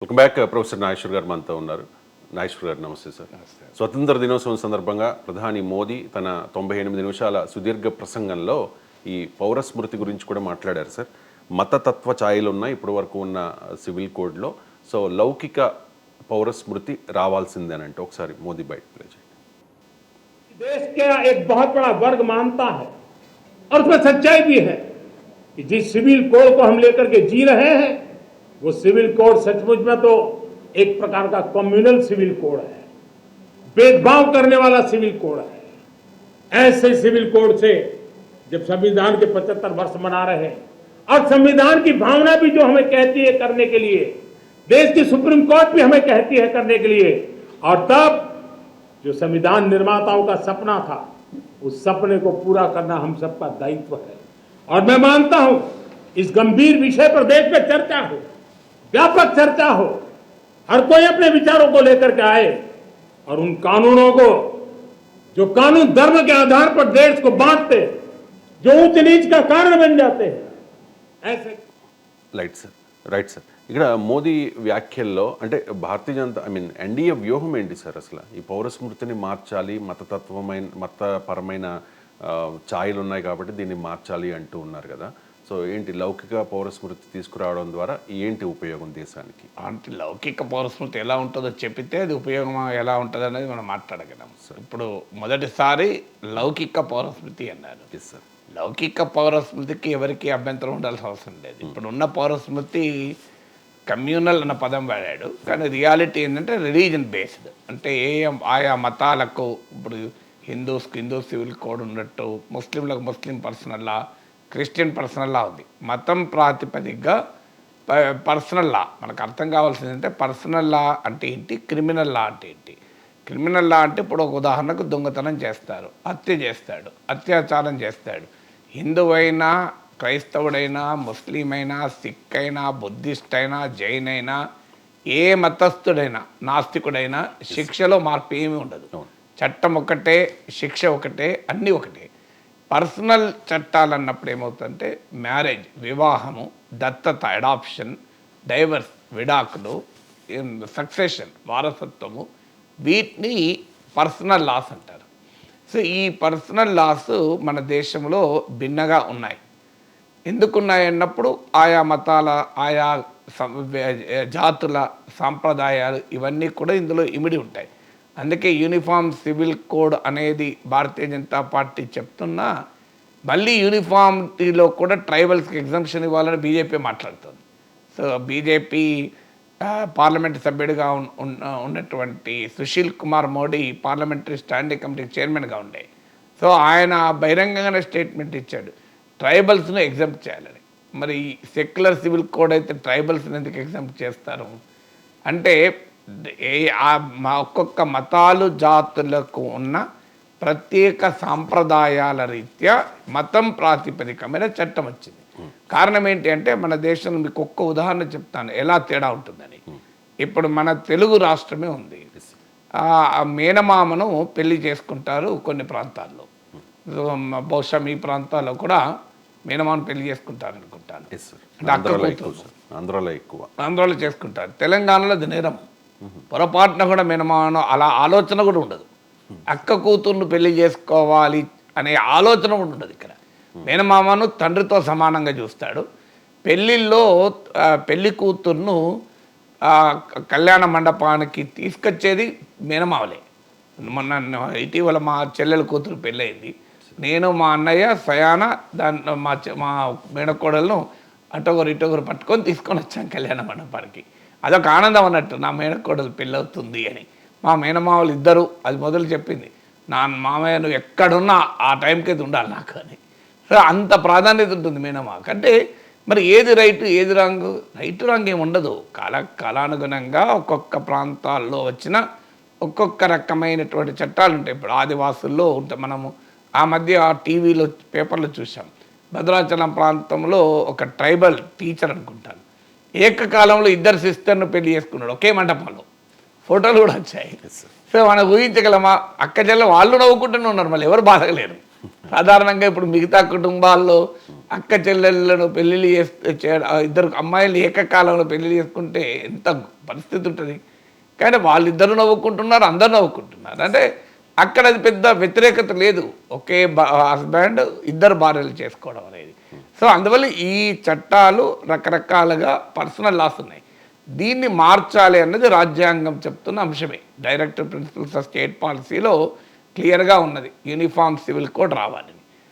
Welcome back professor Nageshwar గారు మనతో ఉన్నారు. నాగేశ్వర్ గారు నమస్తే సార్. స్వతంత్ర దినోత్సవం సందర్భంగా ప్రధాని మోదీ తన 98 నిమిషాల సుదీర్ఘ ప్రసంగంలో ఈ పౌర స్మృతి గురించి కూడా మాట్లాడారు సార్. మతతత్వ ఛాయలు ఉన్నాయి ఇప్పటి వరకు ఉన్న సివిల్ కోడ్లో. సో లౌకిక పౌర స్మృతి రావాల్సిందేనంటే ఒకసారి మోదీ బయట ప్లే చేయండి. देश का एक बहुत बड़ा वर्ग मानता है और उसमें सच्चाई भी है कि जिस सिविल कोड को हम लेकर के जी रहे हैं वो सिविल कोड सचमुच में तो एक प्रकार का कम्युनल सिविल कोड है, भेदभाव करने वाला सिविल कोड है। ऐसे सिविल कोड से जब संविधान के 75 वर्ष मना रहे हैं और संविधान की भावना भी जो हमें कहती है करने के लिए, देश की सुप्रीम कोर्ट भी हमें कहती है करने के लिए, और तब जो संविधान निर्माताओं का सपना था उस सपने को पूरा करना हम सबका दायित्व है। और मैं मानता हूं इस गंभीर विषय पर देश में चर्चा हो, व्यापक चर्चा हो, हर कोई अपने विचारों को लेकर के आए और उन कानूनों को जो कानून धर्म के आधार पर देश को बांटते, जो ऊंच नीच का कारण बन जाते हैं, ऐसे రైట్ సార్. ఇక్కడ మోదీ వ్యాఖ్యల్లో అంటే భారతీయ జనతా ఎన్డీఏ వ్యూహం ఏంటి సార్? అసలు ఈ పౌర స్మృతిని మార్చాలి, మతపరమైన ఛాయలు ఉన్నాయి కాబట్టి దీన్ని మార్చాలి అంటూ ఉన్నారు కదా. సో ఏంటి లౌకిక పౌర స్మృతి తీసుకురావడం ద్వారా ఏంటి ఉపయోగం దేశానికి? అంటే లౌకిక పౌరస్మృతి ఎలా ఉంటుందో చెప్పితే అది ఉపయోగం ఎలా ఉంటుంది అనేది మనం మాట్లాడగలం. ఇప్పుడు మొదటిసారి లౌకిక పౌరస్మృతి అన్నారు. Yes sir. లౌకిక పౌరస్మృతికి ఎవరికి అభ్యంతరం ఉండాల్సిన అవసరం లేదు. ఇప్పుడున్న పౌరస్మృతి కమ్యూనల్ అన్న పదం వాడాడు, కానీ రియాలిటీ ఏంటంటే రిలీజన్ బేస్డ్. అంటే ఆయా మతాలకు ఇప్పుడు హిందూ సివిల్ కోడ్ ఉన్నట్టు, ముస్లింలకు ముస్లిం పర్సనల్ లా, క్రిస్టియన్ పర్సనల్ లా ఉంది. మతం ప్రాతిపదికగా పర్సనల్ లా మనకు అర్థం కావాల్సింది అంటే పర్సనల్ లా అంటే ఏంటి, క్రిమినల్ లా అంటే ఏంటి. క్రిమినల్ లా అంటే ఇప్పుడు ఒక ఉదాహరణకు దొంగతనం చేస్తారు, హత్య చేస్తాడు, అత్యాచారం చేస్తాడు. హిందువైనా, క్రైస్తవుడైనా, ముస్లిం అయినా, సిక్ అయినా, బుద్ధిస్ట్ అయినా, జైన్ అయినా, ఏ మతస్థుడైనా, నాస్తికుడైనా శిక్షలో మార్పు ఏమీ ఉండదు. చట్టం ఒకటే, శిక్ష ఒకటే, అన్నీ ఒకటే. పర్సనల్ చట్టాలు అన్నప్పుడు ఏమవుతుందంటే మ్యారేజ్, వివాహము, దత్తత, అడాప్షన్, డైవర్స్, విడాకులు, సక్సెషన్, వారసత్వము, వీటిని పర్సనల్ లాస్ అంటారు. సో ఈ పర్సనల్ లాస్ మన దేశంలో భిన్నగా ఉన్నాయి. ఎందుకున్నాయి అన్నప్పుడు ఆయా మతాల, ఆయా జాతుల సాంప్రదాయాలు ఇవన్నీ కూడా ఇందులో ఇమిడి ఉంటాయి. అందుకే యూనిఫామ్ సివిల్ కోడ్ అనేది భారతీయ జనతా పార్టీ చెప్తున్నా, మళ్ళీ యూనిఫామిటీలో కూడా ట్రైబల్స్కి ఎగ్జంప్షన్ ఇవ్వాలని బీజేపీ మాట్లాడుతుంది. సో బీజేపీ పార్లమెంట్ సభ్యుడిగా ఉన్నటువంటి Sushil Kumar Modi parliamentary standing committee చైర్మన్గా ఉండే. సో ఆయన బహిరంగంగానే స్టేట్మెంట్ ఇచ్చాడు ట్రైబల్స్ను ఎగ్జంప్ట్ చేయాలని. మరి సెక్యులర్ సివిల్ కోడ్ అయితే ట్రైబల్స్ని ఎందుకు ఎగ్జంప్ట్ చేస్తారు అంటే ఒక్కొక్క మతాలు, జాతులకు ఉన్న ప్రత్యేక సాంప్రదాయాల రీత్యా మతం ప్రాతిపదికమైన చట్టం వచ్చింది. కారణం ఏంటి అంటే మన దేశంలో మీకు ఒక్క ఉదాహరణ చెప్తాను ఎలా తేడా ఉంటుందని. ఇప్పుడు మన తెలుగు రాష్ట్రమే ఉంది, మేనమామను పెళ్లి చేసుకుంటారు కొన్ని ప్రాంతాల్లో. బహుశా మీ ప్రాంతాల్లో కూడా మేనమామను పెళ్లి చేసుకుంటారు అనుకుంటాను. ఆంధ్రాలో చేసుకుంటారు. తెలంగాణలో అది నేరం. పొరపాటున కూడా మేనమామను అలా ఆలోచన కూడా ఉండదు. అక్క కూతుర్ను పెళ్లి చేసుకోవాలి అనే ఆలోచన కూడా ఉండదు. ఇక్కడ మేనమామను తండ్రితో సమానంగా చూస్తాడు. పెళ్ళిళ్ళలో పెళ్లి కూతుర్ను కళ్యాణ మండపానికి తీసుకొచ్చేది మేనమావలే. మొన్న ఇటీవల మా చెల్లెల కూతురు పెళ్ళయింది. నేను, మా అన్నయ్య, సయాన, మా మేనకోడలను ఇటొకరు పట్టుకొని తీసుకొని వచ్చాం కళ్యాణ మండపానికి. అదొక ఆనందం అన్నట్టు, నా మేనకోడలు పెళ్ళవుతుంది అని. మా మేనమావలు ఇద్దరు అది మొదలు చెప్పింది, నా మామయ్య నువ్వు ఎక్కడున్నా ఆ టైంకి అయితే ఉండాలి నాకు అని. సో అంత ప్రాధాన్యత ఉంటుంది మేనమావకి. అంటే మరి ఏది రైట్ ఏది రాంగ్? రైట్ రాంగ్ ఏమి ఉండదు. కాలానుగుణంగా ఒక్కొక్క ప్రాంతాల్లో వచ్చిన ఒక్కొక్క రకమైనటువంటి చట్టాలు ఉంటాయి. ఇప్పుడు ఆదివాసుల్లో ఉంటాయి. మనము ఆ మధ్య టీవీలో పేపర్లో చూసాం, భద్రాచలం ప్రాంతంలో ఒక ట్రైబల్ టీచర్ అనుకుంటాను ఏకకాలంలో ఇద్దరు సిస్టర్ను పెళ్లి చేసుకున్నాడు ఒకే మండపంలో. ఫోటోలు కూడా వచ్చాయి. సో మనం ఊహించగలమా? అక్క చెల్లె వాళ్ళు నవ్వుకుంటూనే ఉన్నారు, మళ్ళీ ఎవరు బాధగలేరు. సాధారణంగా ఇప్పుడు మిగతా కుటుంబాల్లో అక్క చెల్లెళ్ళను పెళ్ళిళ్ళు ఇద్దరు అమ్మాయిలు ఏకకాలంలో పెళ్ళిళ్ళు చేసుకుంటే ఎంత పరిస్థితి ఉంటుంది. కానీ వాళ్ళిద్దరు నవ్వుకుంటున్నారు, అందరు నవ్వుకుంటున్నారు. అంటే అక్కడ అది పెద్ద వ్యతిరేకత లేదు, ఒకే హస్బెండ్ ఇద్దరు భార్యలు చేసుకోవడం అనేది. సో అందువల్ల ఈ చట్టాలు రకరకాలుగా పర్సనల్ లాస్ ఉన్నాయి. దీన్ని మార్చాలి అన్నది రాజ్యాంగం చెప్తున్న అంశమే. డైరెక్టర్ ప్రిన్సిపల్స్ ఆఫ్ స్టేట్ పాలసీలో క్లియర్గా ఉన్నది, యూనిఫామ్ సివిల్ కోడ్ రావాలి.